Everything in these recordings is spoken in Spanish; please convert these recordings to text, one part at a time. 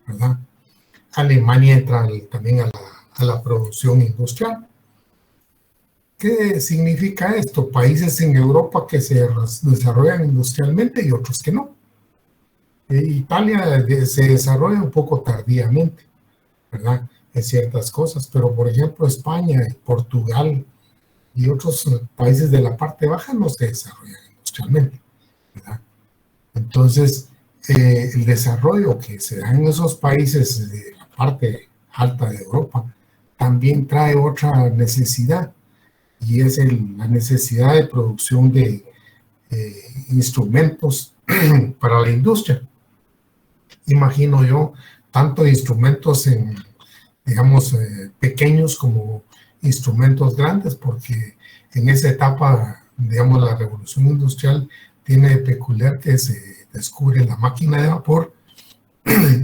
¿verdad? Alemania entra también a la producción industrial. ¿Qué significa esto? Países en Europa que se desarrollan industrialmente y otros que no. Italia se desarrolla un poco tardíamente, ¿verdad? En ciertas cosas, pero por ejemplo España, Portugal y otros países de la parte baja no se desarrollan industrialmente, ¿verdad? Entonces, el desarrollo que se da en esos países de la parte alta de Europa también trae otra necesidad, y es la necesidad de producción de instrumentos para la industria. Imagino yo, tanto instrumentos digamos, pequeños como instrumentos grandes, porque en esa etapa, digamos, la revolución industrial tiene de peculiar que se descubre la máquina de vapor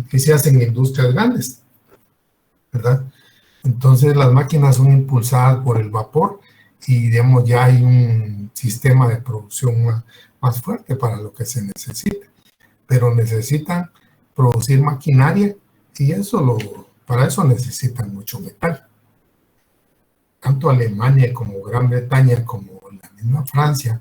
que se hace en industrias grandes, ¿verdad? Entonces las máquinas son impulsadas por el vapor y, digamos, ya hay un sistema de producción más fuerte para lo que se necesita, pero necesitan producir maquinaria y para eso necesitan mucho metal. Tanto Alemania como Gran Bretaña como la misma Francia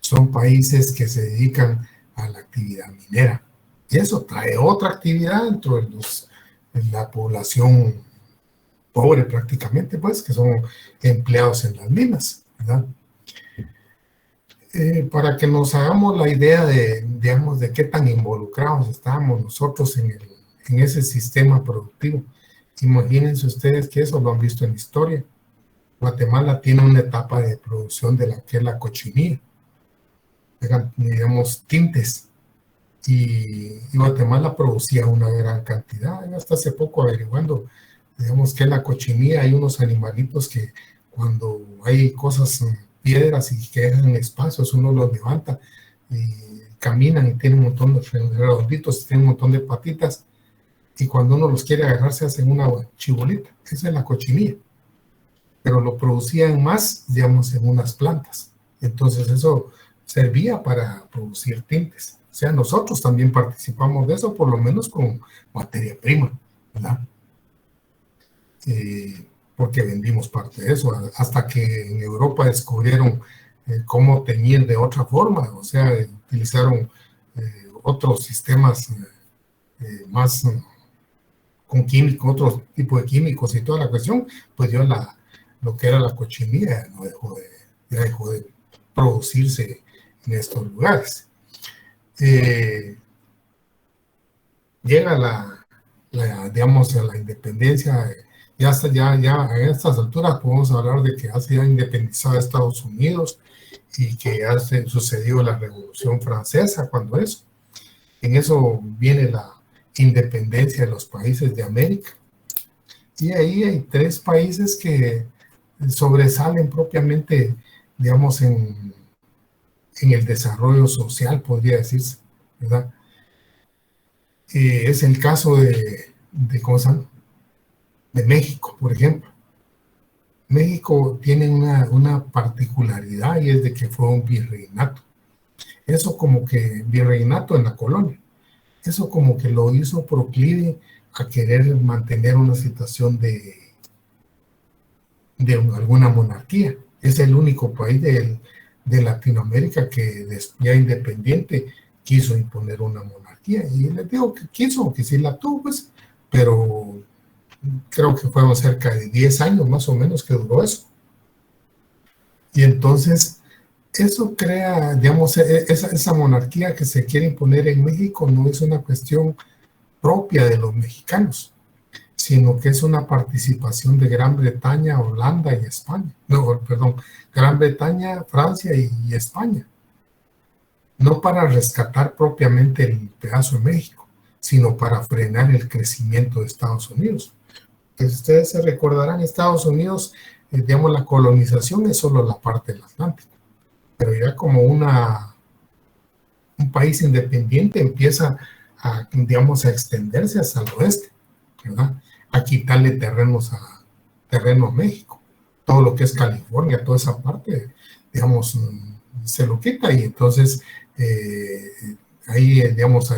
son países que se dedican a la actividad minera. Y eso trae otra actividad dentro de la población pobre prácticamente, pues, que son empleados en las minas, ¿verdad? Para que nos hagamos la idea digamos, de qué tan involucrados estábamos nosotros en ese sistema productivo. Imagínense ustedes que eso lo han visto en la historia. Guatemala tiene una etapa de producción de la que es la cochinilla, digamos, tintes, y Guatemala producía una gran cantidad. Hasta hace poco averiguando, digamos, que en la cochinilla hay unos animalitos que cuando hay cosas, piedras y que dejan espacios, uno los levanta y caminan y tienen un montón de redonditos, tienen un montón de patitas, y cuando uno los quiere agarrar se hacen una chibolita. Esa es la cochinilla, pero lo producían más, digamos, en unas plantas. Entonces eso servía para producir tintes. O sea, nosotros también participamos de eso, por lo menos con materia prima, ¿verdad? Porque vendimos parte de eso, hasta que en Europa descubrieron cómo teñir de otra forma, o sea, utilizaron otros sistemas más con químicos, otro tipo de químicos y toda la cuestión, pues yo lo que era la cochinilla ya dejó de producirse en estos lugares. Llega digamos, a la independencia, ya a estas alturas podemos hablar de que ha sido independizado Estados Unidos y que ya sucedió la Revolución Francesa. Cuando en eso viene la independencia de los países de América, y ahí hay 3 países que sobresalen propiamente, digamos, en el desarrollo social, podría decirse, ¿verdad? Es el caso ¿cómo se llama? De México, por ejemplo. México tiene una particularidad, y es de que fue un virreinato. Eso como que, virreinato en la colonia, eso como que lo hizo proclive a querer mantener una situación de alguna monarquía. Es el único país de Latinoamérica que ya independiente quiso imponer una monarquía. Y les digo que quiso, que sí la tuvo, pues, pero creo que fueron cerca de 10 años más o menos que duró eso. Y entonces eso crea, digamos, esa monarquía que se quiere imponer en México no es una cuestión propia de los mexicanos, sino que es una participación de Gran Bretaña, Holanda y España. No, perdón, Gran Bretaña, Francia y España. No para rescatar propiamente el pedazo de México, sino para frenar el crecimiento de Estados Unidos. Pues ustedes se recordarán, Estados Unidos, digamos, la colonización es solo la parte del Atlántico, pero ya como un país independiente empieza digamos, a extenderse hacia el oeste, ¿verdad? A quitarle terreno a México. Todo lo que es California, toda esa parte, digamos, se lo quita, y entonces ahí, digamos,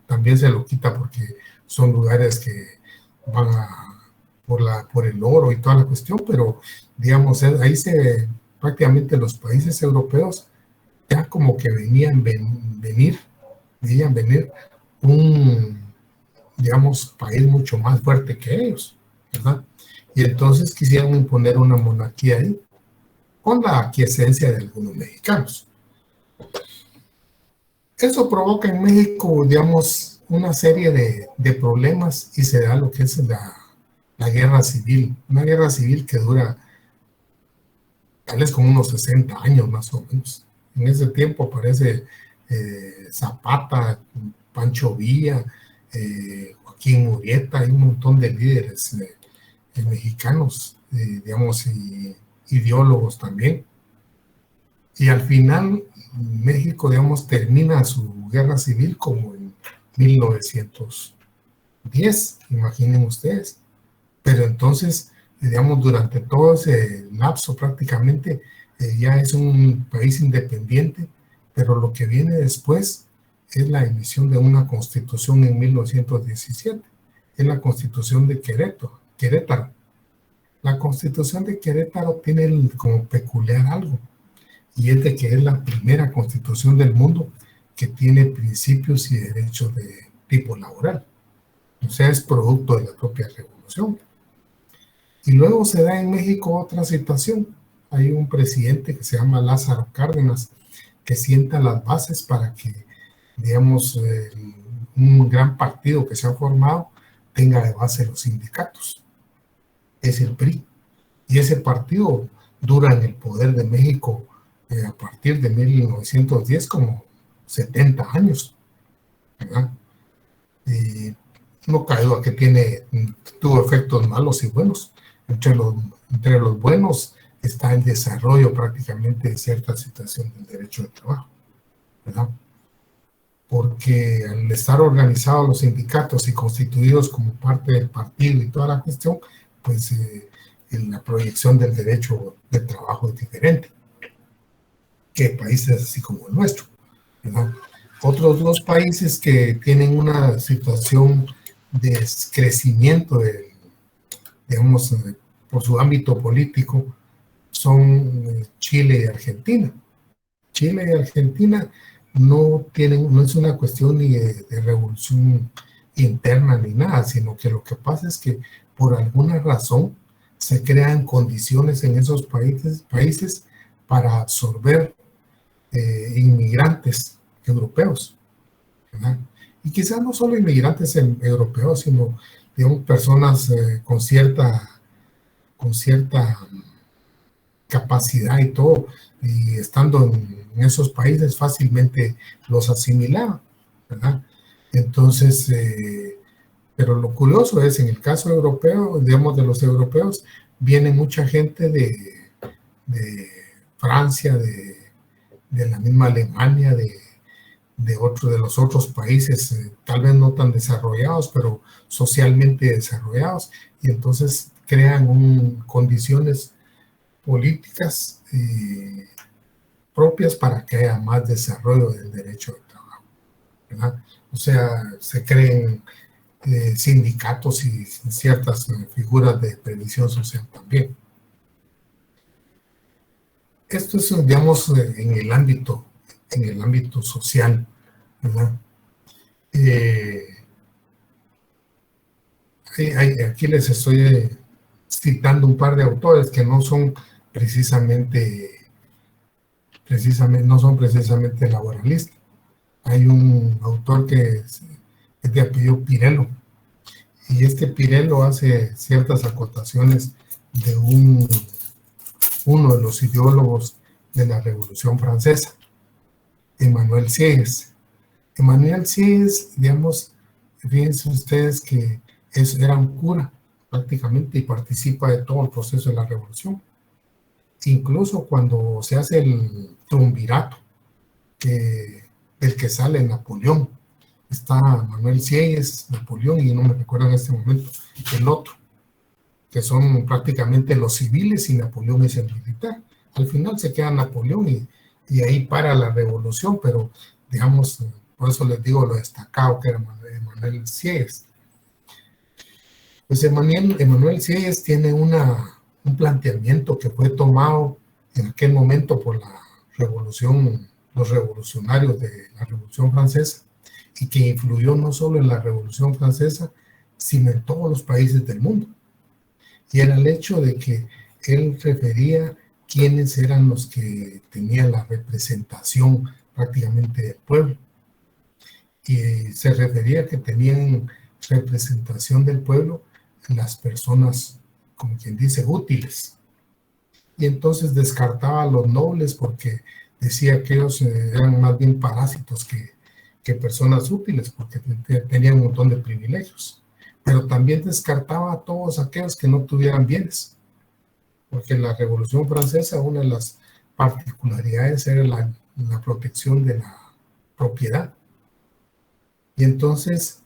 también se lo quita porque son lugares que van por el oro y toda la cuestión, pero digamos, ahí prácticamente los países europeos ya como que veían venir un, digamos, país mucho más fuerte que ellos, ¿verdad? Y entonces quisieron imponer una monarquía ahí, con la aquiescencia de algunos mexicanos. Eso provoca en México, digamos, una serie de problemas y se da lo que es la guerra civil, una guerra civil que dura tal vez como unos 60 años más o menos. En ese tiempo aparece Zapata, Pancho Villa, Joaquín Murrieta y un montón de líderes mexicanos, digamos, y ideólogos también. Y al final México, digamos, termina su guerra civil como en 1910, imaginen ustedes. Pero entonces, digamos, durante todo ese lapso prácticamente ya es un país independiente, pero lo que viene después es la emisión de una constitución en 1917, es la constitución de Querétaro. La constitución de Querétaro tiene como peculiar algo, y es de que es la primera constitución del mundo que tiene principios y derechos de tipo laboral. O sea, es producto de la propia revolución. Y luego se da en México otra situación. Hay un presidente que se llama Lázaro Cárdenas que sienta las bases para que, digamos, un gran partido que se ha formado tenga de base los sindicatos. Es el PRI. Y ese partido dura en el poder de México a partir de 1910 como 70 años, ¿verdad? Y no cae duda que tuvo efectos malos y buenos. Entre los buenos está el desarrollo prácticamente de cierta situación del derecho de trabajo, ¿verdad? Porque al estar organizados los sindicatos y constituidos como parte del partido y toda la cuestión, pues la proyección del derecho de trabajo es diferente que países así como el nuestro, ¿verdad? Otros dos países que tienen una situación de crecimiento, digamos, por su ámbito político, son Chile y Argentina. Chile y Argentina no es una cuestión ni de revolución interna ni nada, sino que lo que pasa es que por alguna razón se crean condiciones en esos países para absorber inmigrantes europeos, ¿verdad? Y quizás no solo inmigrantes europeos, sino, digamos, personas con cierta capacidad y todo, y estando en esos países fácilmente los asimilaban, ¿verdad? Entonces, pero lo curioso es, en el caso europeo, digamos, de los europeos, viene mucha gente de Francia, de la misma Alemania, de los otros países, tal vez no tan desarrollados, pero socialmente desarrollados, y entonces crean condiciones políticas propias para que haya más desarrollo del derecho de trabajo, ¿verdad? O sea, se creen sindicatos y ciertas figuras de previsión social también. Esto es, digamos, en el ámbito social, ¿verdad? Aquí les estoy citando un par de autores que no son precisamente laboralistas. Hay un autor que es de apellido Pirelo, y este Pirelo hace ciertas acotaciones de uno de los ideólogos de la Revolución Francesa, Emmanuel Sieyès. Emmanuel Sieyès, digamos, fíjense ustedes que era un cura prácticamente y participa de todo el proceso de la revolución. Incluso cuando se hace el triunvirato, del que sale Napoleón, está Manuel Sieyès, Napoleón, y no me recuerdo en este momento el otro, que son prácticamente los civiles y Napoleón es el militar. Al final se queda Napoleón y ahí para la revolución, pero digamos, por eso les digo lo destacado que era Manuel Sieyès. Pues Emmanuel Sieyes tiene un planteamiento que fue tomado en aquel momento por la revolución, los revolucionarios de la Revolución Francesa, y que influyó no solo en la Revolución Francesa, sino en todos los países del mundo. Y era el hecho de que él refería quiénes eran los que tenían la representación prácticamente del pueblo. Y se refería a que tenían representación del pueblo las personas, como quien dice, útiles. Y entonces descartaba a los nobles porque decía que ellos eran más bien parásitos que personas útiles, porque tenían un montón de privilegios. Pero también descartaba a todos aquellos que no tuvieran bienes, porque en la Revolución Francesa una de las particularidades era la protección de la propiedad. Y entonces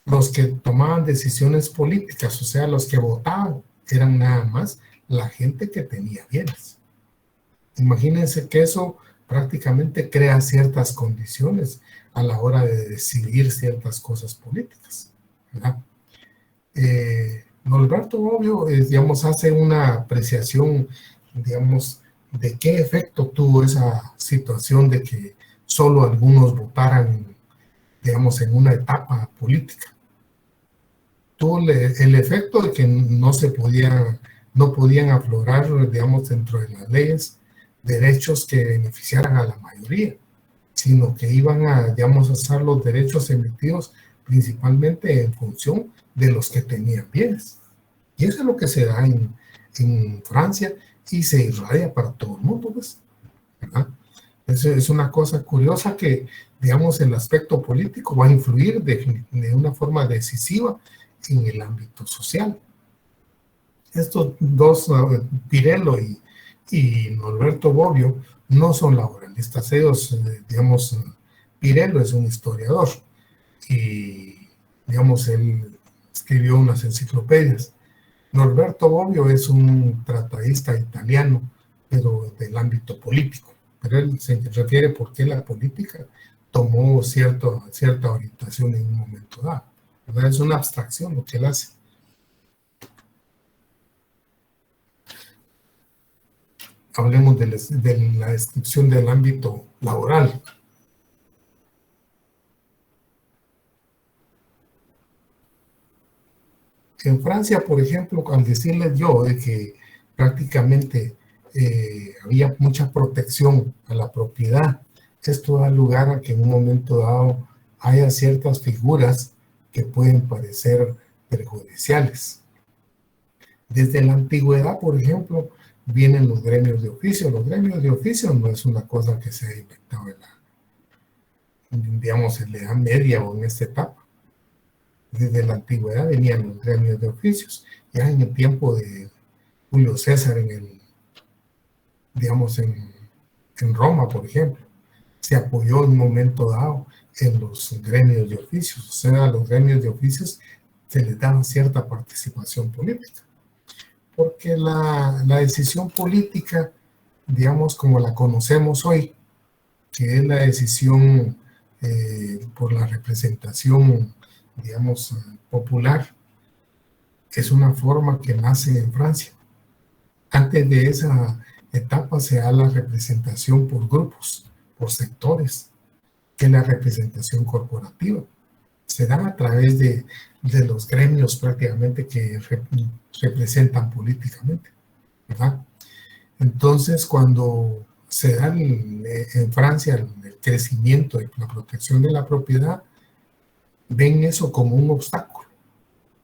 los que tomaban decisiones políticas, o sea, los que votaban, eran nada más la gente que tenía bienes. Imagínense que eso prácticamente crea ciertas condiciones a la hora de decidir ciertas cosas políticas, ¿verdad? Norberto Bobbio, digamos, hace una apreciación, digamos, de qué efecto tuvo esa situación de que solo algunos votaran, digamos, en una etapa política. Tuvo el efecto de que no podían aflorar, digamos, dentro de las leyes, derechos que beneficiaran a la mayoría, sino que iban a, digamos, a ser los derechos emitidos principalmente en función de los que tenían bienes. Y eso es lo que se da en Francia y se irradia para todo el mundo, pues, ¿verdad? Es una cosa curiosa que, digamos, el aspecto político va a influir de una forma decisiva en el ámbito social. Estos dos, Pirello y Norberto Bobbio, no son laboralistas. Ellos, digamos, Pirello es un historiador y, digamos, él escribió unas enciclopedias. Norberto Bobbio es un tratadista italiano, pero del ámbito político. Pero él se refiere por qué la política tomó cierta orientación en un momento dado, ¿verdad? Es una abstracción lo que él hace. Hablemos de la descripción del ámbito laboral. En Francia, por ejemplo, al decirles yo de que prácticamente había mucha protección a la propiedad, esto da lugar a que en un momento dado haya ciertas figuras que pueden parecer perjudiciales. Desde la antigüedad, por ejemplo, vienen los gremios de oficio. Los gremios de oficio no es una cosa que se ha inventado digamos, en la Edad Media o en esta etapa. Desde la antigüedad venían los gremios de oficios. Ya en el tiempo de Julio César, digamos, en Roma, por ejemplo, se apoyó en un momento dado en los gremios de oficios. O sea, a los gremios de oficios se les daba cierta participación política. Porque la decisión política, digamos, como la conocemos hoy, que es la decisión por la representación, digamos, popular, es una forma que nace en Francia. Antes de esa etapa se da la representación por grupos, por sectores, que es la representación corporativa. Se da a través de los gremios prácticamente que representan políticamente, ¿verdad? Entonces, cuando se da en Francia el crecimiento y la protección de la propiedad, ven eso como un obstáculo.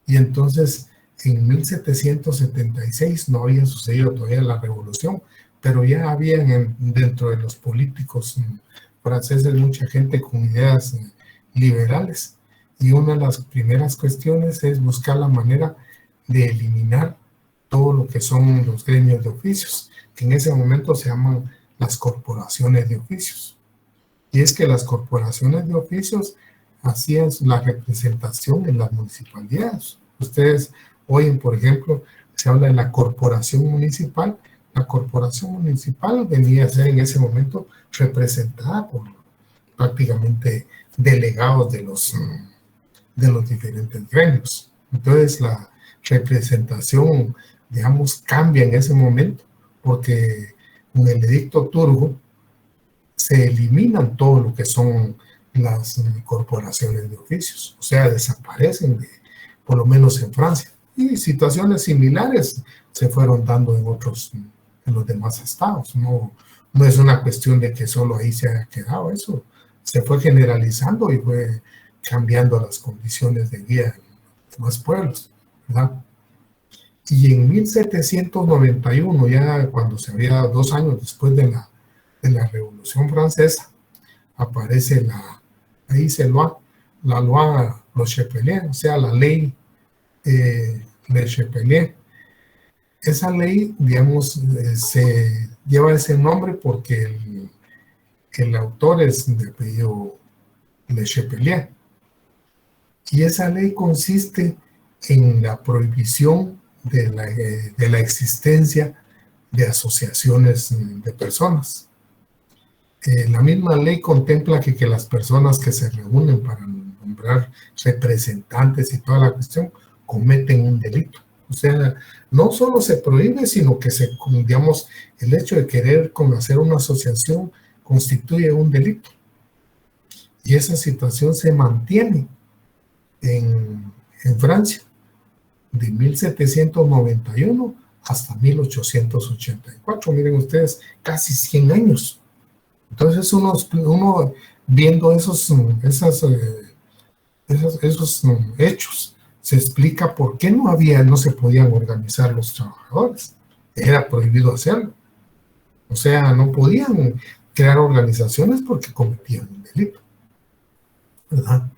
Y entonces, en 1776 no había sucedido todavía la revolución, pero ya habían dentro de los políticos franceses mucha gente con ideas liberales. Y una de las primeras cuestiones es buscar la manera de eliminar todo lo que son los gremios de oficios, que en ese momento se llaman las corporaciones de oficios. Y es que las corporaciones de oficios hacían la representación en las municipalidades. Ustedes oyen, por ejemplo, se habla de la corporación municipal. La corporación municipal venía a ser en ese momento representada por prácticamente delegados de los diferentes gremios. Entonces la representación, digamos, cambia en ese momento, porque con el edicto Turgot se eliminan todo lo que son las corporaciones de oficios, o sea, desaparecen, por lo menos en Francia. Y situaciones similares se fueron dando en los demás estados. No es una cuestión de que solo ahí se haya quedado eso. Se fue generalizando y fue cambiando las condiciones de vida en los pueblos, ¿verdad? Y en 1791, ya cuando se había dado 2 años después de la Revolución Francesa, aparece ahí dice la loi Le Chapelier, o sea, la ley Le Chapelier. Esa ley, digamos, se lleva ese nombre porque el autor es de apellido Le Chapelier. Y esa ley consiste en la prohibición de la existencia de asociaciones de personas. La misma ley contempla que las personas que se reúnen para nombrar representantes y toda la cuestión cometen un delito. O sea, no solo se prohíbe, sino que digamos, el hecho de querer hacer una asociación constituye un delito. Y esa situación se mantiene en Francia de 1791 hasta 1884. Miren ustedes, casi 100 años. Entonces uno viendo esos hechos, se explica por qué no se podían organizar los trabajadores. Era prohibido hacerlo. O sea, no podían crear organizaciones porque cometían un delito, ¿verdad?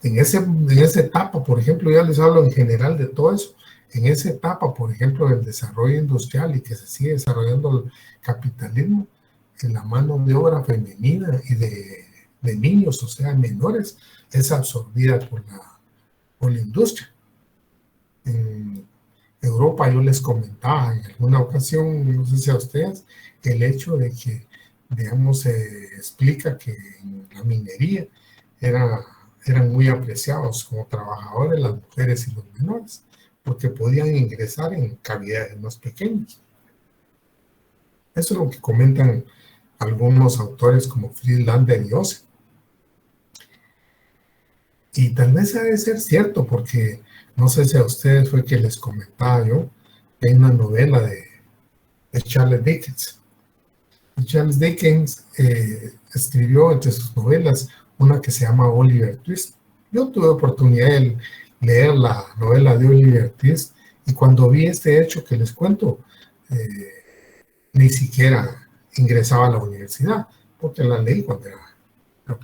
En esa etapa, por ejemplo, ya les hablo en general de todo eso. En esa etapa, por ejemplo, del desarrollo industrial y que se sigue desarrollando el capitalismo, en la mano de obra femenina y de niños, o sea, menores, es absorbida por la industria. En Europa, yo les comentaba en alguna ocasión, no sé si a ustedes, el hecho de que, digamos, se explica que en la minería eran muy apreciados como trabajadores las mujeres y los menores, porque podían ingresar en cavidades más pequeñas. Eso es lo que comentan algunos autores como Friedlander y Ose. Y tal vez ha de ser cierto, porque no sé si a ustedes fue que les comentaba yo, hay una novela de Charles Dickens. Charles Dickens escribió entre sus novelas una que se llama Oliver Twist. Yo tuve oportunidad de leer la novela de Oliver Twist y cuando vi este hecho que les cuento, ni siquiera ingresaba a la universidad, porque la leí cuando era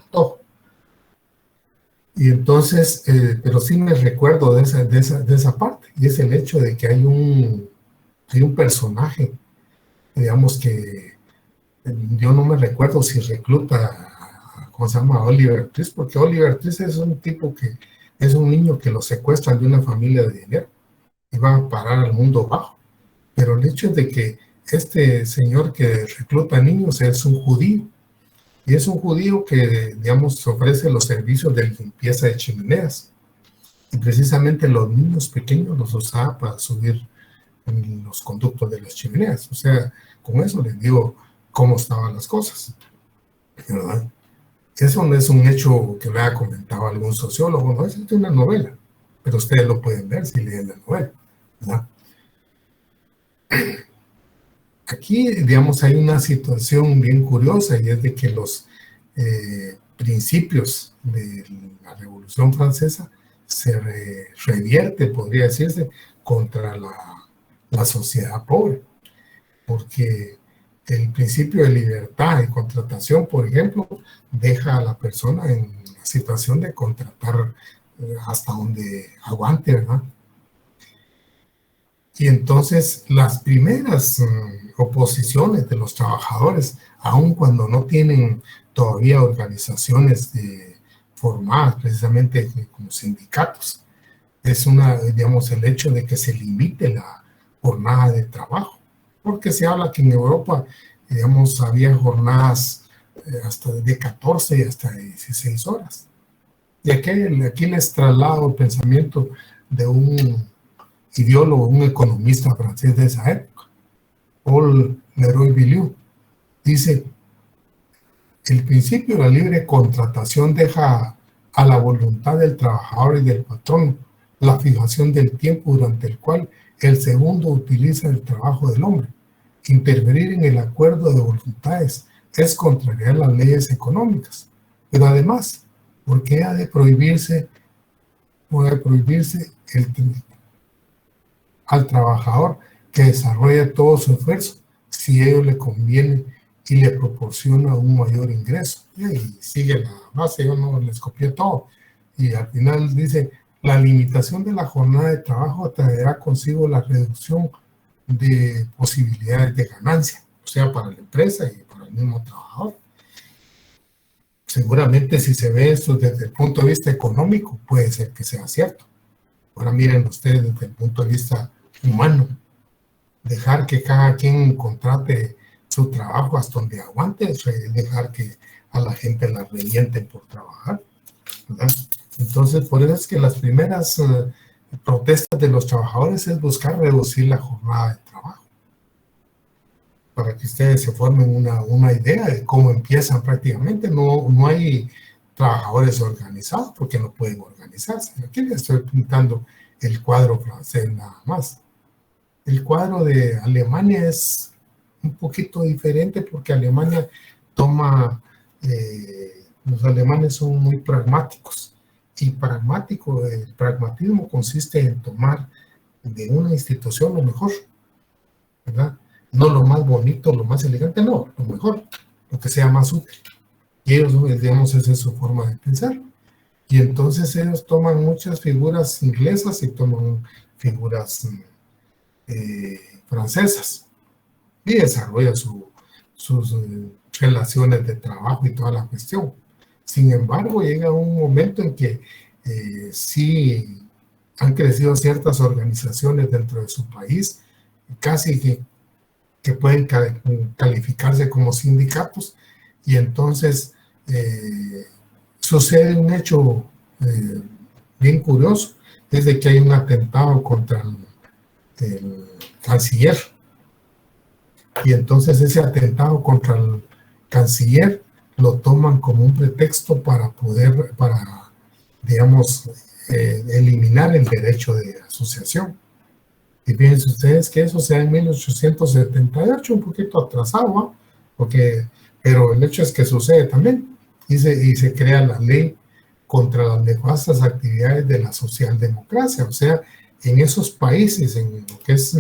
todo. Y entonces, pero sí me recuerdo de esa parte, y es el hecho de que hay un personaje, digamos que yo no me recuerdo si recluta, ¿cómo se llama? Oliver Twist, porque Oliver Twist es un tipo que es un niño que lo secuestran de una familia de dinero y va a parar al mundo bajo. Pero el hecho es de que este señor que recluta niños es un judío, y es un judío que, digamos, ofrece los servicios de limpieza de chimeneas. Y precisamente los niños pequeños los usaba para subir en los conductos de las chimeneas. O sea, con eso les digo cómo estaban las cosas, ¿verdad? Eso no es un hecho que me haya comentado algún sociólogo, no, es de una novela, pero ustedes lo pueden ver si leen la novela, ¿verdad? Aquí, digamos, hay una situación bien curiosa y es de que los principios de la Revolución Francesa se revierte, podría decirse, contra la sociedad pobre, porque el principio de libertad y contratación, por ejemplo, deja a la persona en la situación de contratar hasta donde aguante, ¿verdad? Y entonces las primeras oposiciones de los trabajadores, aun cuando no tienen todavía organizaciones formadas precisamente como sindicatos, es digamos, el hecho de que se limite la jornada de trabajo, porque se habla que en Europa, digamos, había jornadas hasta de 14 y hasta 16 horas. Y aquí les traslado el pensamiento de un ideólogo, un economista francés de esa época, Paul Leroy-Beaulieu. Dice: el principio de la libre contratación deja a la voluntad del trabajador y del patrón la fijación del tiempo durante el cual el segundo utiliza el trabajo del hombre. Intervenir en el acuerdo de voluntades es contrariar las leyes económicas. Pero además, ¿por qué ha de prohibirse al trabajador que desarrolle todo su esfuerzo si ello le conviene y le proporciona un mayor ingreso? Y sigue la base, yo no les copié todo. Y al final dice: la limitación de la jornada de trabajo traerá consigo la reducción de posibilidades de ganancia, o sea, para la empresa y para el mismo trabajador. Seguramente, si se ve esto desde el punto de vista económico, puede ser que sea cierto. Ahora miren ustedes desde el punto de vista humano. Dejar que cada quien contrate su trabajo hasta donde aguante, es dejar que a la gente la revienten por trabajar, ¿verdad? Entonces, por eso es que las primeras protestas de los trabajadores es buscar reducir la jornada de trabajo, para que ustedes se formen una idea de cómo empiezan prácticamente. No hay trabajadores organizados porque no pueden organizarse. Aquí les estoy pintando el cuadro francés nada más. El cuadro de Alemania es un poquito diferente porque Alemania toma, los alemanes son muy pragmáticos, y el pragmatismo consiste en tomar de una institución lo mejor, ¿verdad? No lo más bonito, lo más elegante, no, lo mejor, lo que sea más útil. Y ellos, digamos, esa es su forma de pensar. Y entonces ellos toman muchas figuras inglesas y toman figuras francesas y desarrollan sus relaciones de trabajo y toda la cuestión. Sin embargo, llega un momento en que sí han crecido ciertas organizaciones dentro de su país, casi que pueden calificarse como sindicatos, y entonces sucede un hecho bien curioso, es de que hay un atentado contra el canciller, y entonces ese atentado contra el canciller lo toman como un pretexto para digamos, eliminar el derecho de asociación. Y fíjense ustedes que eso sea en 1878, un poquito atrasado, ¿no? Pero el hecho es que sucede también, y se crea la ley contra las nefastas actividades de la socialdemocracia. O sea, en esos países, en lo que es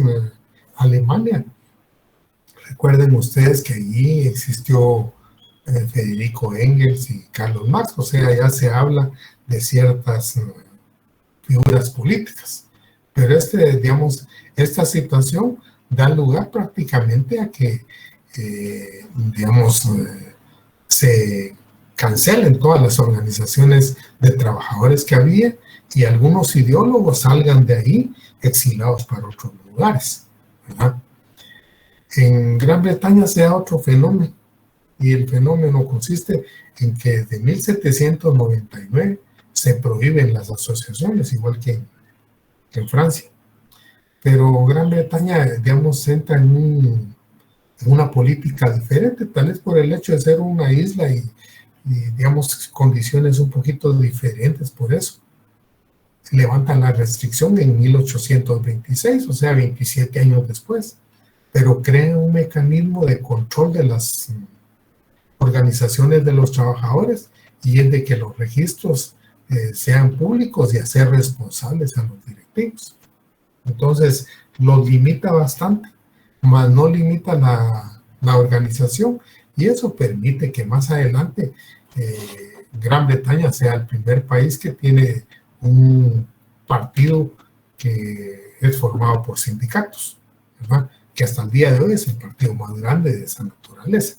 Alemania, recuerden ustedes que allí existió Federico Engels y Carlos Marx, o sea, ya se habla de ciertas figuras políticas. Pero digamos, esta situación da lugar prácticamente a que, digamos, se cancelen todas las organizaciones de trabajadores que había, y algunos ideólogos salgan de ahí exilados para otros lugares, ¿verdad? En Gran Bretaña se da otro fenómeno, y el fenómeno consiste en que desde 1799 se prohíben las asociaciones, igual que en Francia. Pero Gran Bretaña, digamos, entra en una política diferente, tal vez por el hecho de ser una isla y, digamos, condiciones un poquito diferentes. Por eso levantan la restricción en 1826, o sea, 27 años después, pero crean un mecanismo de control de las organizaciones de los trabajadores, y es de que los registros sean públicos y hacer responsables a los directivos. Entonces, los limita bastante, mas no limita la organización, y eso permite que más adelante Gran Bretaña sea el primer país que tiene un partido que es formado por sindicatos, ¿verdad? Que hasta el día de hoy es el partido más grande de esa naturaleza.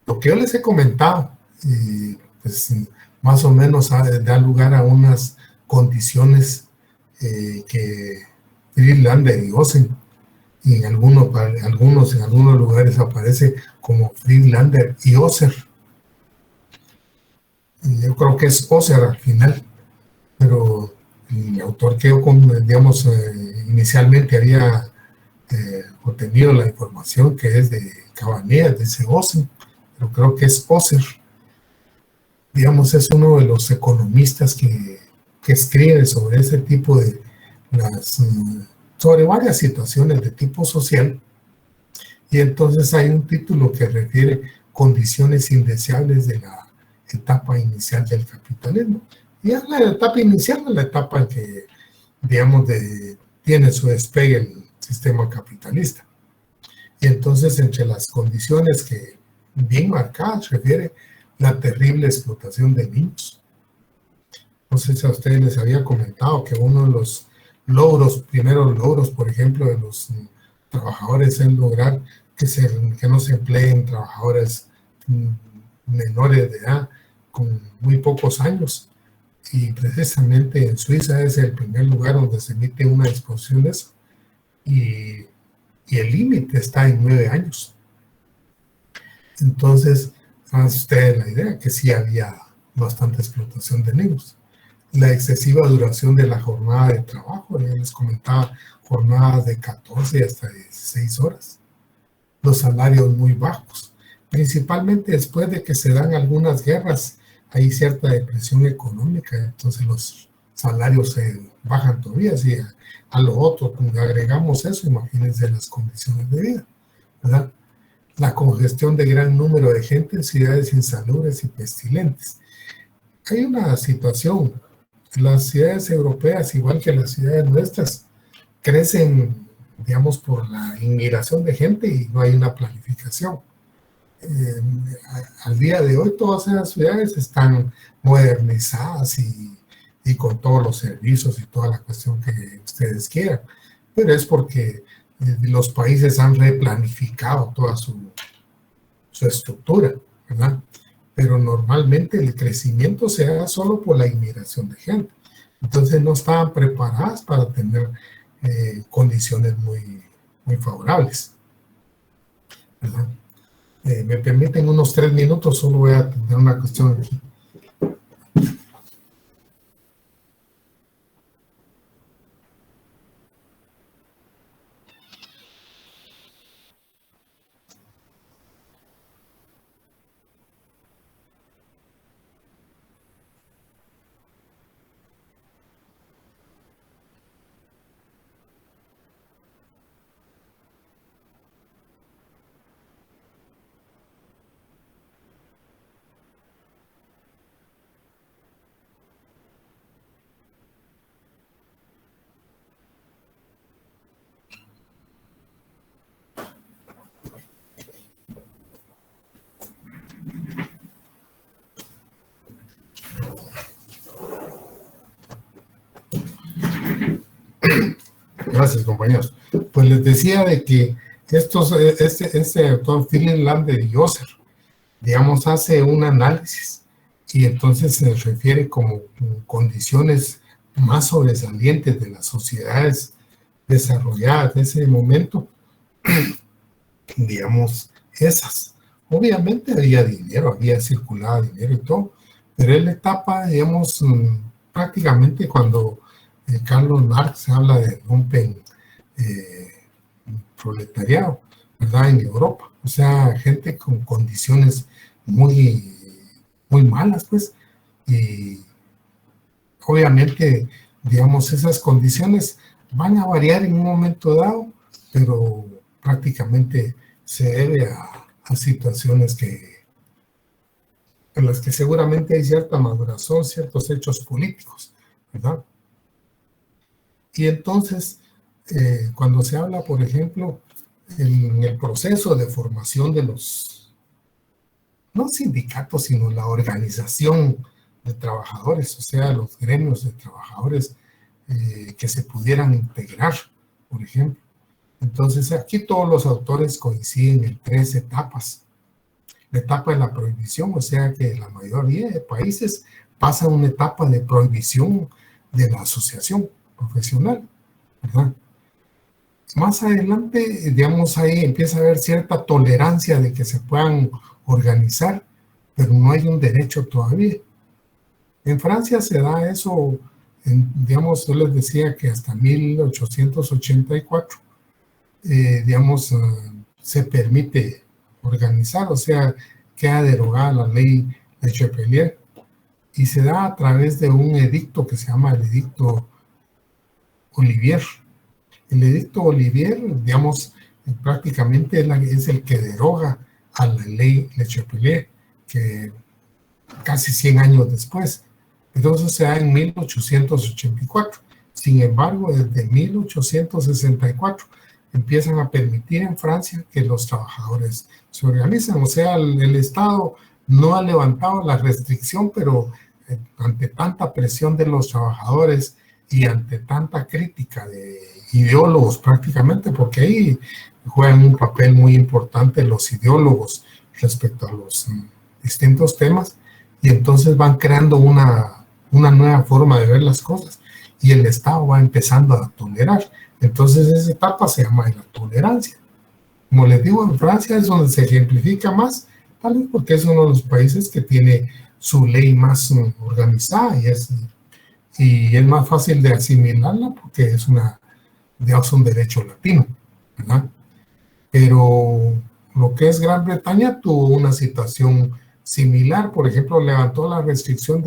Lo que yo les he comentado, pues más o menos da lugar a unas condiciones que Friedlander y Ozen y en algunos lugares aparece como Friedlander y Oser. Y yo creo que es Oser al final, pero el autor que yo, digamos, inicialmente había obtenido la información que es de Cabanillas, de ese Oser, pero creo que es Oser. Digamos, es uno de los economistas que escribe sobre ese tipo de sobre varias situaciones de tipo social, y entonces hay un título que refiere condiciones indeseables de la etapa inicial del capitalismo. Y es la etapa inicial, la etapa en que, digamos, tiene su despegue el sistema capitalista. Y entonces, entre las condiciones que bien marcadas refiere la terrible explotación de niños. No sé si a ustedes les había comentado que uno de los primeros logros, por ejemplo, de los trabajadores es lograr que no se empleen trabajadores menores de edad con muy pocos años. Y precisamente en Suiza es el primer lugar donde se emite una disposición de eso. Y el límite está en 9 años. Entonces, hagan ustedes la idea que sí había bastante explotación de niños. La excesiva duración de la jornada de trabajo, ya les comentaba, jornadas de 14 hasta 16 horas. Los salarios muy bajos, principalmente después de que se dan algunas guerras, hay cierta depresión económica, entonces los salarios se bajan todavía. Si a lo otro agregamos eso, imagínense las condiciones de vida, ¿verdad? La congestión de gran número de gente en ciudades insalubres y pestilentes. Hay una situación, las ciudades europeas, igual que las ciudades nuestras, crecen, digamos, por la inmigración de gente y no hay una planificación. Al día de hoy todas esas ciudades están modernizadas y con todos los servicios y toda la cuestión que ustedes quieran, pero es porque los países han replanificado toda su estructura, ¿verdad? Pero normalmente el crecimiento se da solo por la inmigración de gente. Entonces no estaban preparadas para tener condiciones muy, muy favorables, ¿verdad? Me permiten unos 3 minutos, solo voy a tener una cuestión aquí. Gracias, compañeros. Pues les decía de que este autor Friedlander y Oser, digamos, hace un análisis y entonces se refiere como condiciones más sobresalientes de las sociedades desarrolladas de ese momento, digamos, esas. Obviamente había dinero, había circulado dinero y todo, pero él etapa, digamos, prácticamente cuando Carlos Marx habla de lumpen proletariado, ¿verdad? En Europa, o sea, gente con condiciones muy, muy malas, pues, y obviamente, digamos, esas condiciones van a variar en un momento dado, pero prácticamente se debe a situaciones en las que seguramente hay cierta maduración, ciertos hechos políticos, ¿verdad? Y entonces, cuando se habla, por ejemplo, en el proceso de formación de los, no sindicatos, sino la organización de trabajadores, o sea, los gremios de trabajadores que se pudieran integrar, por ejemplo. Entonces, aquí todos los autores coinciden en 3 etapas. La etapa de la prohibición, o sea que la mayoría de países pasa una etapa de prohibición de la asociación profesional, ¿verdad? Más adelante, digamos, ahí empieza a haber cierta tolerancia de que se puedan organizar, pero no hay un derecho todavía. En Francia se da eso, digamos, yo les decía que hasta 1884, digamos, se permite organizar, o sea, queda derogada la ley de Chapelier y se da a través de un edicto que se llama el Edicto Olivier. El Edicto Olivier, digamos, prácticamente es el que deroga a la ley Le Chapelier, que casi 100 años después. Entonces se da en 1884. Sin embargo, desde 1864 empiezan a permitir en Francia que los trabajadores se organicen. O sea, el Estado no ha levantado la restricción, pero ante tanta presión de los trabajadores y ante tanta crítica de ideólogos prácticamente, porque ahí juegan un papel muy importante los ideólogos respecto a los distintos temas, y entonces van creando una nueva forma de ver las cosas y el Estado va empezando a tolerar. Entonces esa etapa se llama la tolerancia. Como les digo, en Francia es donde se ejemplifica más, tal vez porque es uno de los países que tiene su ley más organizada y es más fácil de asimilarla porque es digamos, un derecho latino, ¿verdad? Pero lo que es Gran Bretaña tuvo una situación similar. Por ejemplo, levantó la restricción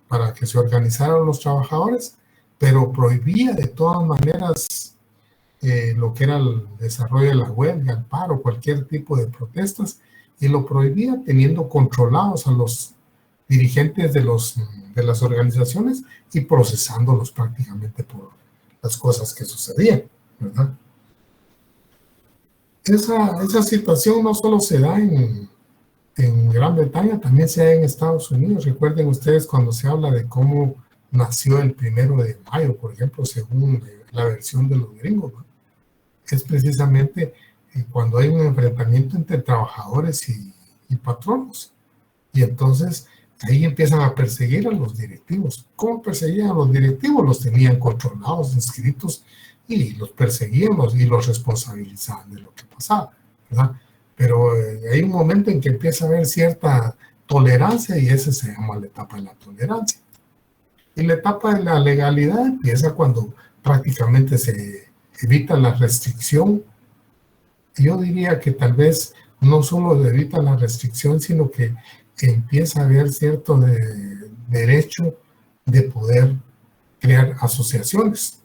para que se organizaran los trabajadores, pero prohibía de todas maneras lo que era el desarrollo de la huelga, el paro, cualquier tipo de protestas, y lo prohibía teniendo controlados a los dirigentes de las organizaciones y procesándolos prácticamente por las cosas que sucedían, ¿verdad? Esa situación no solo se da en Gran Bretaña, también se da en Estados Unidos. Recuerden ustedes cuando se habla de cómo nació el 1 de mayo, por ejemplo, según la versión de los gringos, ¿no? Es precisamente cuando hay un enfrentamiento entre trabajadores y patronos. Y entonces ahí empiezan a perseguir a los directivos. ¿Cómo perseguían a los directivos? Los tenían controlados, inscritos, y los perseguían y los responsabilizaban de lo que pasaba, ¿verdad? Pero hay un momento en que empieza a haber cierta tolerancia y ese se llama la etapa de la tolerancia. Y la etapa de la legalidad empieza cuando prácticamente se evita la restricción. Yo diría que tal vez no solo evita la restricción, sino que empieza a haber cierto derecho de poder crear asociaciones.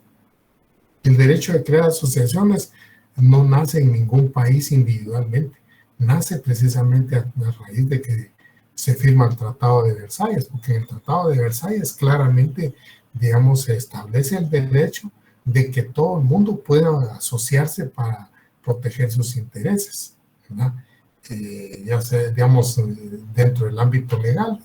El derecho de crear asociaciones no nace en ningún país individualmente, nace precisamente a raíz de que se firma el Tratado de Versalles, porque en el Tratado de Versalles claramente, digamos, se establece el derecho de que todo el mundo pueda asociarse para proteger sus intereses, ¿verdad? Ya sea, digamos, dentro del ámbito legal.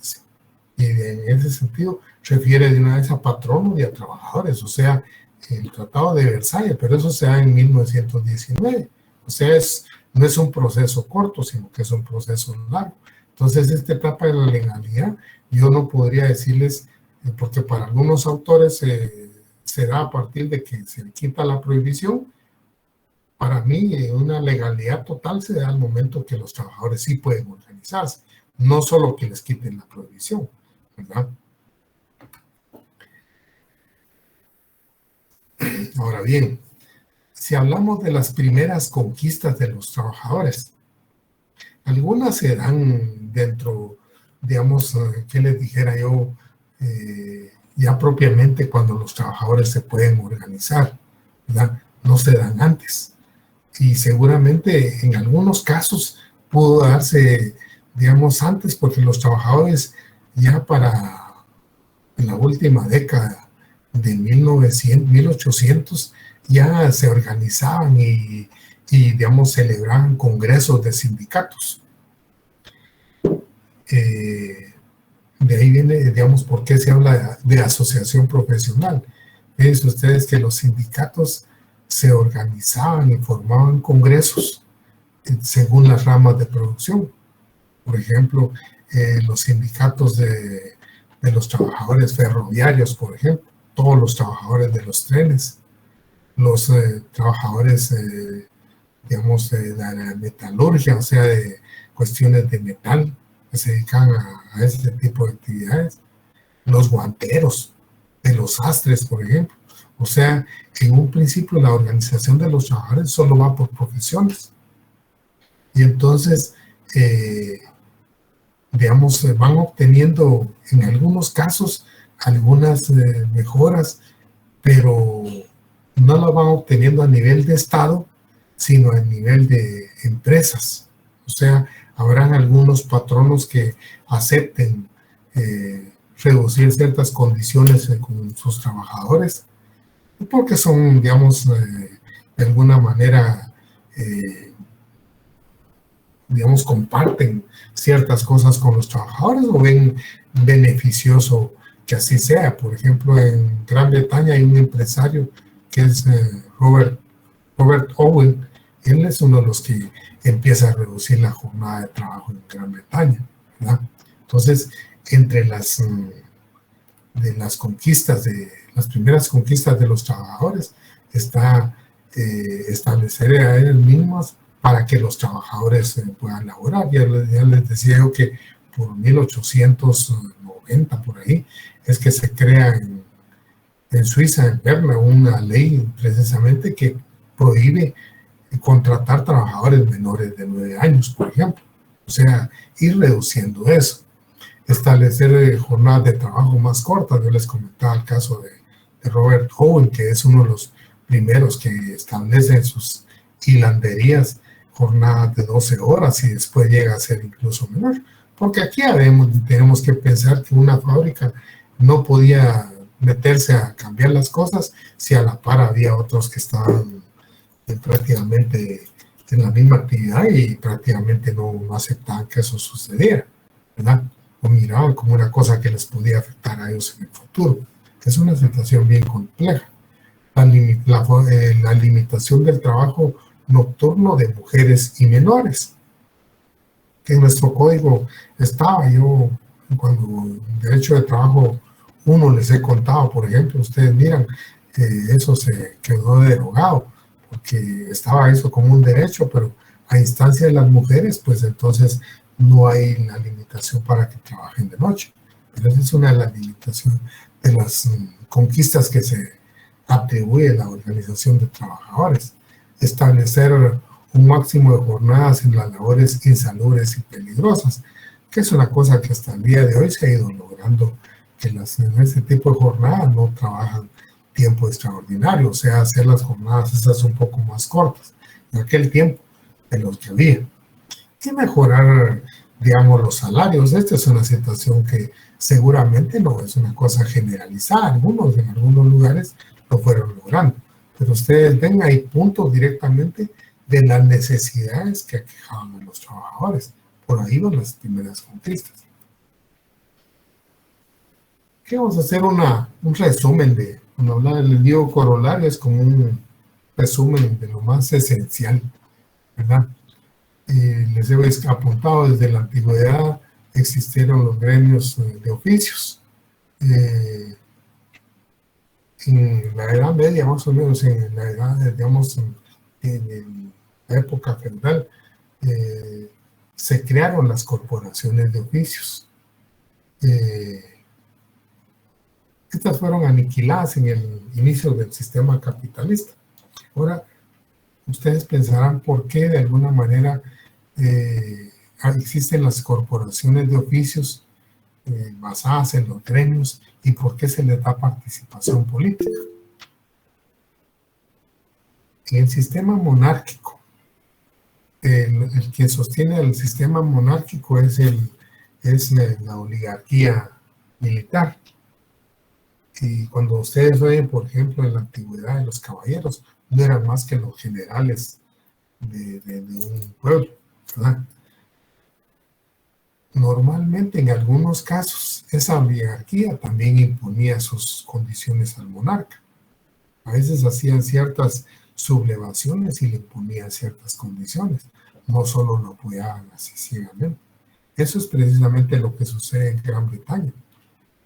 Y en ese sentido refiere de una vez a patronos y a trabajadores, o sea, el Tratado de Versalles, pero eso se da en 1919. O sea, no es un proceso corto, sino que es un proceso largo. Entonces, esta etapa de la legalidad, yo no podría decirles, porque para algunos autores se da a partir de que se le quita la prohibición. Para mí, una legalidad total se da al momento que los trabajadores sí pueden organizarse, no solo que les quiten la prohibición, ¿verdad? Ahora bien, si hablamos de las primeras conquistas de los trabajadores, algunas se dan dentro, digamos, ¿qué les dijera yo? Ya propiamente cuando los trabajadores se pueden organizar, ¿verdad? No se dan antes. Y seguramente en algunos casos pudo darse, digamos, antes, porque los trabajadores ya para la última década de 1900, 1800, ya se organizaban y, digamos, celebraban congresos de sindicatos. De ahí viene, digamos, por qué se habla de asociación profesional. Fíjense ustedes que los sindicatos se organizaban y formaban congresos según las ramas de producción. Por ejemplo, los sindicatos de los trabajadores ferroviarios, por ejemplo, todos los trabajadores de los trenes, los trabajadores, digamos, de la metalurgia, o sea, de cuestiones de metal, que se dedican a ese tipo de actividades, los guanteros, de los sastres, por ejemplo. O sea, en un principio la organización de los trabajadores solo va por profesiones. Y entonces, digamos, van obteniendo en algunos casos algunas mejoras, pero no las van obteniendo a nivel de Estado, sino a nivel de empresas. O sea, habrán algunos patronos que acepten reducir ciertas condiciones con sus trabajadores, porque son, digamos, de alguna manera, digamos, comparten ciertas cosas con los trabajadores o ven beneficioso que así sea. Por ejemplo, en Gran Bretaña hay un empresario que es Robert Owen. Él es uno de los que empieza a reducir la jornada de trabajo en Gran Bretaña, ¿verdad? Entonces, entre las conquistas, de las primeras conquistas de los trabajadores, está establecer edades mínimas para que los trabajadores puedan laborar. Ya les decía yo que por 1890, por ahí, es que se crea en Suiza, en Berna, una ley precisamente que prohíbe contratar trabajadores menores de 9 años, por ejemplo. O sea, ir reduciendo eso. Establecer jornadas de trabajo más cortas. Yo les comentaba el caso de Robert Owen, que es uno de los primeros que establece en sus hilanderías jornadas de 12 horas y después llega a ser incluso menor. Porque aquí tenemos que pensar que una fábrica no podía meterse a cambiar las cosas si a la par había otros que estaban prácticamente en la misma actividad y prácticamente no aceptaban que eso sucediera, ¿verdad? O miraban como una cosa que les podía afectar a ellos en el futuro. Es una situación bien compleja. La limitación del trabajo nocturno de mujeres y menores, que en nuestro código estaba. Yo, cuando en derecho de trabajo uno les he contado, por ejemplo, ustedes miran, eso se quedó derogado, porque estaba eso como un derecho, pero a instancia de las mujeres, pues entonces no hay la limitación para que trabajen de noche. Pero esa es una de las limitaciones de las conquistas que se atribuye a la organización de trabajadores. Establecer un máximo de jornadas en las labores insalubres y peligrosas, que es una cosa que hasta el día de hoy se ha ido logrando, que en ese tipo de jornadas no trabajan tiempo extraordinario, o sea, hacer las jornadas esas un poco más cortas en aquel tiempo de los que había. Y mejorar, digamos, los salarios. Esta es una situación que seguramente no es una cosa generalizada. Algunos en algunos lugares lo fueron logrando, pero ustedes ven, hay puntos directamente de las necesidades que aquejaban a los trabajadores. Por ahí van las primeras conquistas. ¿Qué vamos a hacer? Un resumen de, cuando habla del digo corolario, es como un resumen de lo más esencial, ¿verdad? Les he apuntado, desde la antigüedad existieron los gremios de oficios. En la Edad Media, más o menos, en la edad, digamos, en la época feudal, se crearon las corporaciones de oficios. Estas fueron aniquiladas en el inicio del sistema capitalista. Ahora, ustedes pensarán por qué de alguna manera existen las corporaciones de oficios basadas en los gremios y por qué se les da participación política. En el sistema monárquico, el que sostiene el sistema monárquico es la oligarquía militar. Y cuando ustedes ven, por ejemplo, en la antigüedad de los caballeros, no eran más que los generales de un pueblo, ¿verdad? Normalmente, en algunos casos, esa oligarquía también imponía sus condiciones al monarca. A veces hacían ciertas sublevaciones y le imponían ciertas condiciones. No solo lo apoyaban así ciegamente. Eso es precisamente lo que sucede en Gran Bretaña.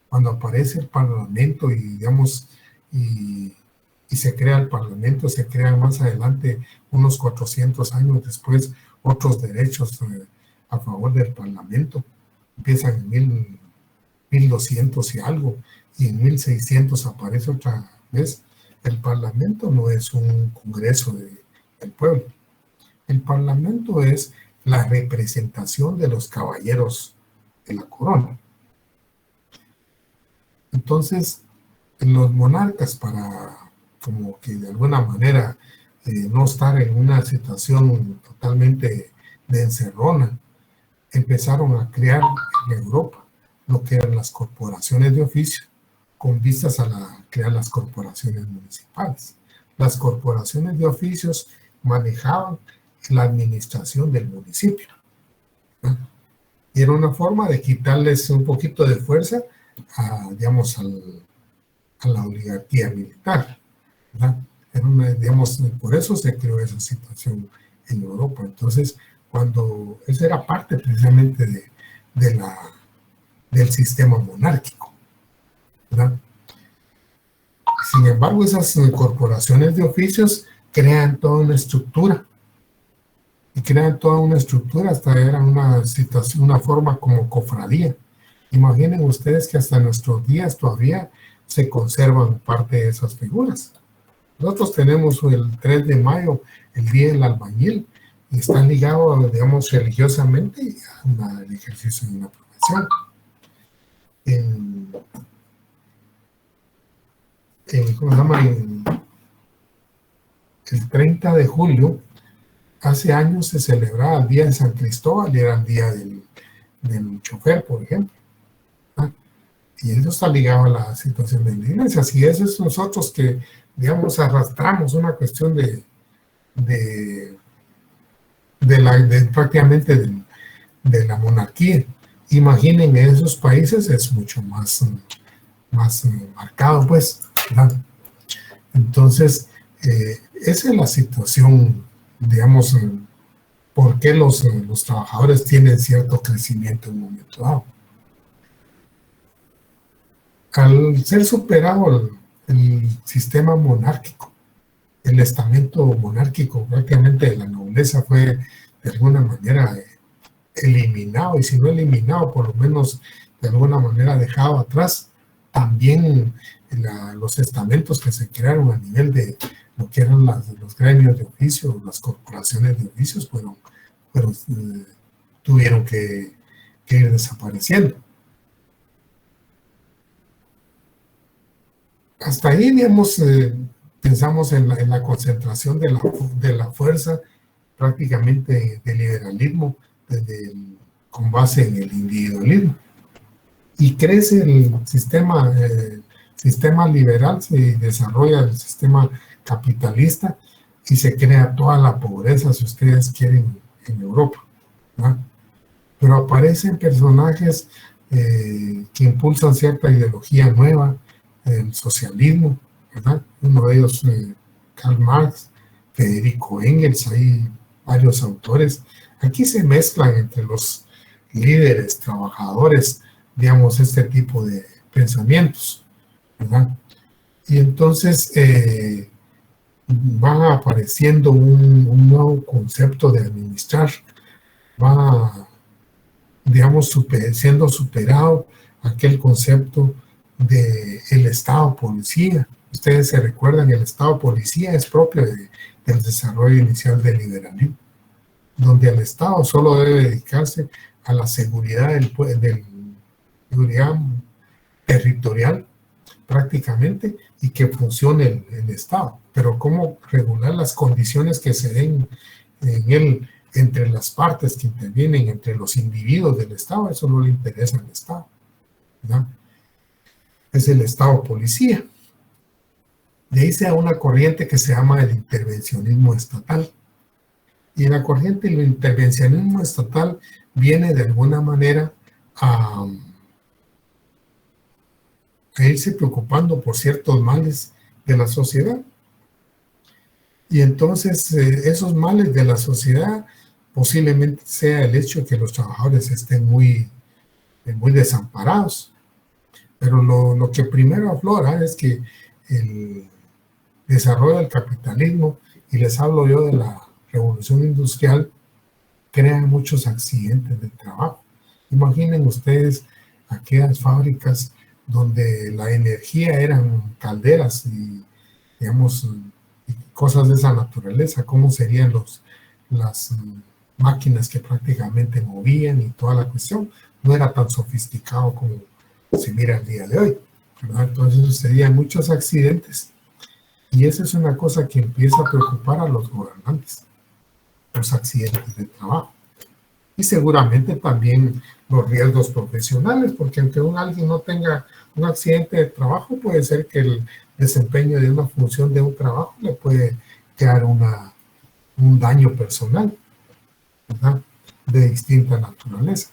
Cuando aparece el Parlamento y, digamos, y y se crea el Parlamento, se crean más adelante, unos 400 años después, otros derechos a favor del Parlamento. Empiezan en 1200 y algo, y en 1600 aparece otra vez. El Parlamento no es un congreso del pueblo. El Parlamento es la representación de los caballeros de la corona. Entonces, los monarcas, para como que de alguna manera no estar en una situación totalmente de encerrona, empezaron a crear en Europa lo que eran las corporaciones de oficio, con vistas a crear las corporaciones municipales. Las corporaciones de oficios manejaban la administración del municipio, ¿no? Y era una forma de quitarles un poquito de fuerza digamos, a la oligarquía militar, ¿verdad? Digamos, por eso se creó esa situación en Europa. Entonces, cuando eso era parte precisamente del sistema monárquico, ¿verdad? Sin embargo, esas corporaciones de oficios crean toda una estructura, y crean toda una estructura, hasta era una situación, una forma como cofradía. Imaginen ustedes que hasta nuestros días todavía se conservan parte de esas figuras. Nosotros tenemos el 3 de mayo, el Día del Albañil, y están ligados, digamos, religiosamente al ejercicio de una profesión. ¿Cómo se llama? El 30 de julio, hace años se celebraba el Día de San Cristóbal, y era el día del chofer, por ejemplo. Y eso está ligado a la situación de indigencias. Y eso es nosotros que, digamos, arrastramos una cuestión prácticamente de la monarquía. Imaginen, en esos países es mucho más marcado, pues, ¿verdad? Entonces, esa es la situación, digamos, por qué los trabajadores tienen cierto crecimiento en un momento dado. Al ser superado el sistema monárquico, el estamento monárquico, prácticamente la nobleza fue de alguna manera eliminado, y si no eliminado, por lo menos de alguna manera dejado atrás. También los estamentos que se crearon a nivel de lo que eran los gremios de oficio, las corporaciones de oficios, tuvieron que ir desapareciendo. Hasta ahí, digamos, pensamos en la concentración de la fuerza, prácticamente del liberalismo, con base en el individualismo. Y crece el sistema liberal, se desarrolla el sistema capitalista y se crea toda la pobreza, si ustedes quieren, en Europa, ¿verdad? Pero aparecen personajes que impulsan cierta ideología nueva, el socialismo, ¿verdad? Uno de ellos, Karl Marx, Federico Engels, hay varios autores. Aquí se mezclan entre los líderes, trabajadores, digamos, este tipo de pensamientos, ¿verdad? Y entonces va apareciendo un nuevo concepto de administrar, va, digamos, siendo superado aquel concepto del Estado policía. Ustedes se recuerdan, el Estado policía es propio del desarrollo inicial del liberalismo, donde el Estado solo debe dedicarse a la seguridad seguridad territorial prácticamente, y que funcione el Estado. Pero cómo regular las condiciones que se den en él entre las partes que intervienen, entre los individuos del Estado, eso no le interesa al Estado, ¿verdad? Es el Estado policía. De ahí se da una corriente que se llama el intervencionismo estatal. Y la corriente del intervencionismo estatal viene de alguna manera a irse preocupando por ciertos males de la sociedad. Y entonces esos males de la sociedad posiblemente sea el hecho de que los trabajadores estén muy desamparados. Pero lo que primero aflora es que desarrollo del capitalismo, y les hablo yo de la revolución industrial, crean muchos accidentes de trabajo. Imaginen ustedes aquellas fábricas donde la energía eran calderas y, digamos, cosas de esa naturaleza, cómo serían las máquinas que prácticamente movían y toda la cuestión. No era tan sofisticado como se mira el día de hoy, ¿verdad? Entonces sucedían muchos accidentes, y esa es una cosa que empieza a preocupar a los gobernantes, los accidentes de trabajo. Y seguramente también los riesgos profesionales, porque aunque alguien no tenga un accidente de trabajo, puede ser que el desempeño de una función de un trabajo le puede crear un daño personal, ¿verdad? De distinta naturaleza.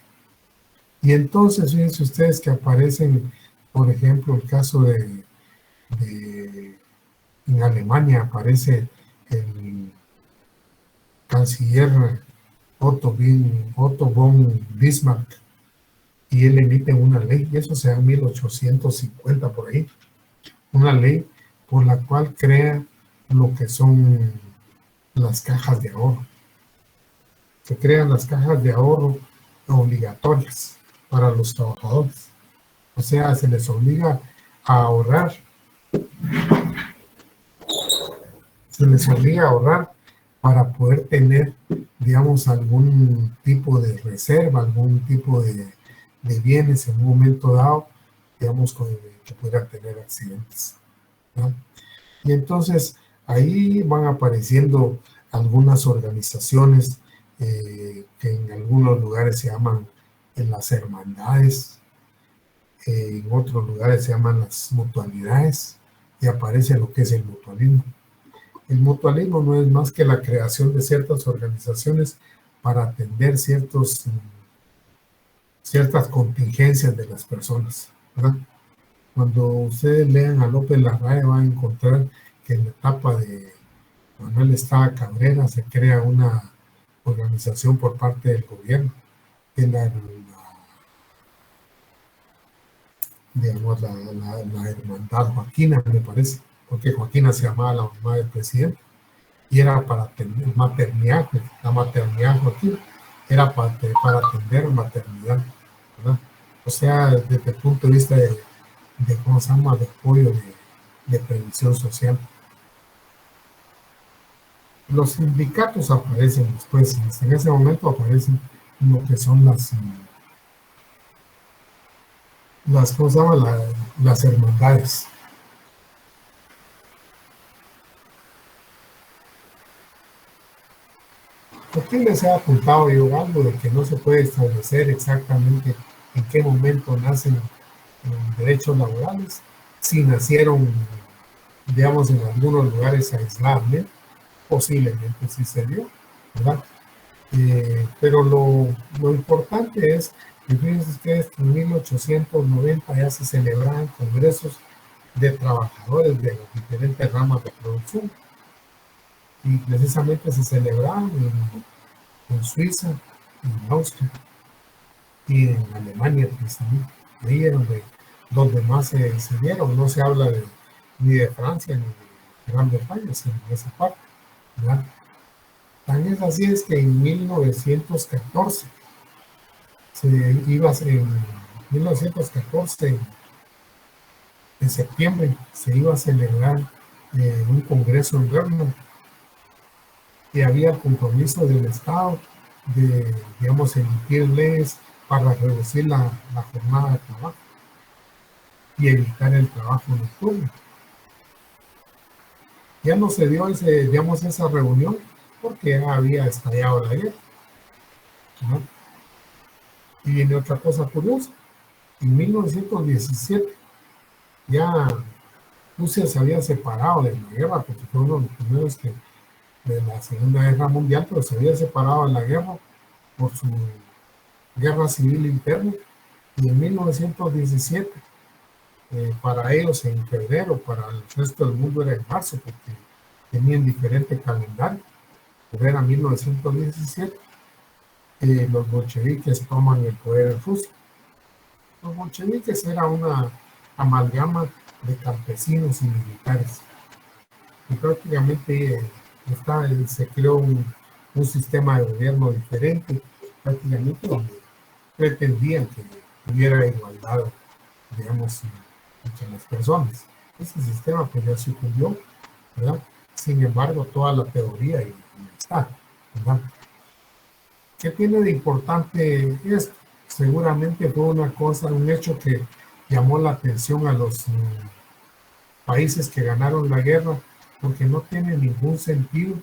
Y entonces, fíjense ustedes que aparecen, por ejemplo, el caso en Alemania aparece el canciller Otto von Bismarck, y él emite una ley, y eso se da en 1850 por ahí, una ley por la cual crea lo que son las cajas de ahorro. Se crean las cajas de ahorro obligatorias para los trabajadores. O sea, se les obliga a ahorrar, para poder tener, digamos, algún tipo de reserva, algún tipo de bienes en un momento dado, digamos, que pudieran tener accidentes, ¿no? Y entonces ahí van apareciendo algunas organizaciones que en algunos lugares se llaman las hermandades, en otros lugares se llaman las mutualidades, y aparece lo que es el mutualismo. El mutualismo no es más que la creación de ciertas organizaciones para atender ciertas contingencias de las personas, ¿verdad? Cuando ustedes lean a López Larrae van a encontrar que en la etapa de Manuel Estrada Cabrera se crea una organización por parte del gobierno, que es digamos, la hermandad Joaquina, me parece, porque Joaquina se llamaba la mamá del presidente, y era para atender maternidad, la maternidad Joaquina, era para atender maternidad, ¿verdad? O sea, desde el punto de vista de ¿cómo se llama?, de apoyo de prevención social. Los sindicatos aparecen después, en ese momento aparecen lo que son ¿cómo se llama?, las hermandades. Aquí les he apuntado yo algo de que no se puede establecer exactamente en qué momento nacen derechos laborales, si nacieron, digamos, en algunos lugares aislados, posiblemente sí se dio, ¿verdad? Pero lo importante es que fíjense ustedes que en 1890 ya se celebraban congresos de trabajadores de las diferentes ramas de producción, y precisamente se celebraban en Suiza, en Austria y en Alemania precisamente. Ahí es donde más se dieron. No se habla ni de Francia ni de Gran Bretaña, sino de esa parte, ¿verdad? Tan es así es que en 1914 en septiembre, se iba a celebrar un congreso en Berna, y había el compromiso del Estado de, digamos, emitir leyes para reducir la jornada de trabajo y evitar el trabajo nocturno. Ya no se dio esa reunión porque ya había estallado la guerra, ¿no? Y viene otra cosa curiosa. En 1917 ya Rusia se había separado de la guerra, porque fue uno de los primeros de la Segunda Guerra Mundial, pero se había separado de la guerra por su guerra civil interna. Y en 1917, para ellos en febrero, para el resto del mundo era en marzo, porque tenían diferente calendario, pero era 1917, los bolcheviques toman el poder en Rusia. Los bolcheviques era una amalgama de campesinos y militares, y prácticamente se creó un sistema de gobierno diferente, prácticamente donde pretendían que hubiera igualdad, digamos, entre las personas. Ese sistema pues ya sucumbió, ¿verdad? Sin embargo, toda la teoría y está, ¿verdad? ¿Qué tiene de importante esto? Seguramente fue una cosa, un hecho que llamó la atención a los países que ganaron la guerra, porque no tiene ningún sentido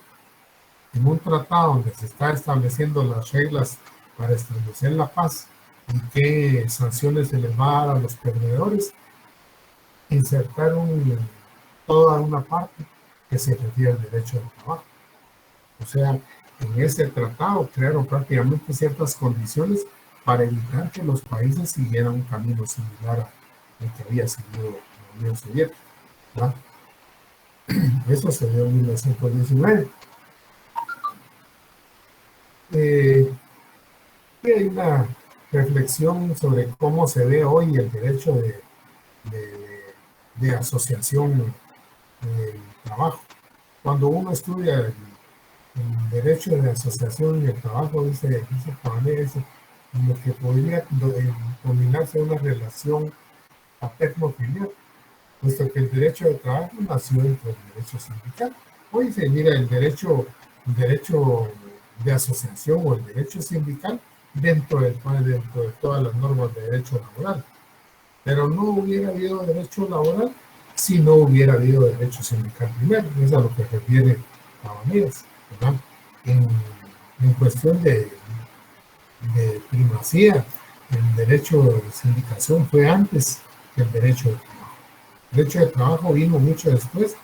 en un tratado donde se está estableciendo las reglas para establecer la paz y qué sanciones se les va a dar a los perdedores, insertar toda una parte que se refiere al derecho al trabajo. O sea, en ese tratado crearon prácticamente ciertas condiciones para evitar que los países siguieran un camino similar al que había seguido la Unión Soviética, ¿verdad? Eso se dio en 1919. Y hay una reflexión sobre cómo se ve hoy el derecho de asociación del trabajo. Cuando uno estudia el derecho de asociación y el trabajo, dice lo que podría combinarse una relación paterno-filial, puesto que el derecho de trabajo nació dentro del derecho sindical. Hoy se mira el derecho de asociación o el derecho sindical dentro de todas las normas de derecho laboral. Pero no hubiera habido derecho laboral si no hubiera habido derecho sindical primero. Eso es a lo que refiere Cabanillas, ¿verdad? En cuestión de primacía, el derecho de sindicación fue antes que el derecho de trabajo. El derecho de trabajo vino mucho después,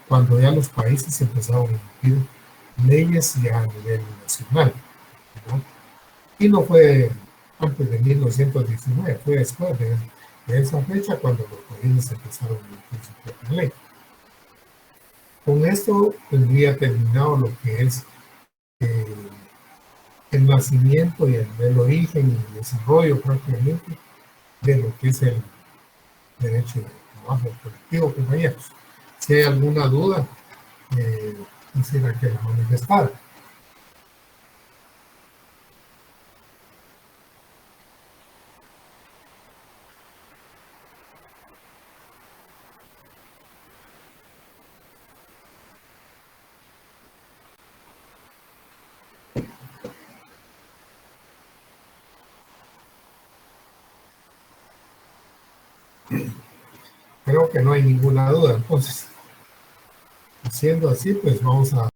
cuando ya los países empezaron a emitir leyes ya a nivel nacional, ¿verdad? Y no fue antes de 1919, fue después de esa fecha cuando los países empezaron a emitir su propia ley. Con esto tendría terminado lo que es eh, el nacimiento y el origen y el desarrollo prácticamente de lo que es el derecho de trabajo colectivo, compañeros. Si hay alguna duda, quisiera que la manifestara. Creo que no hay ninguna duda. Entonces, siendo así, pues vamos a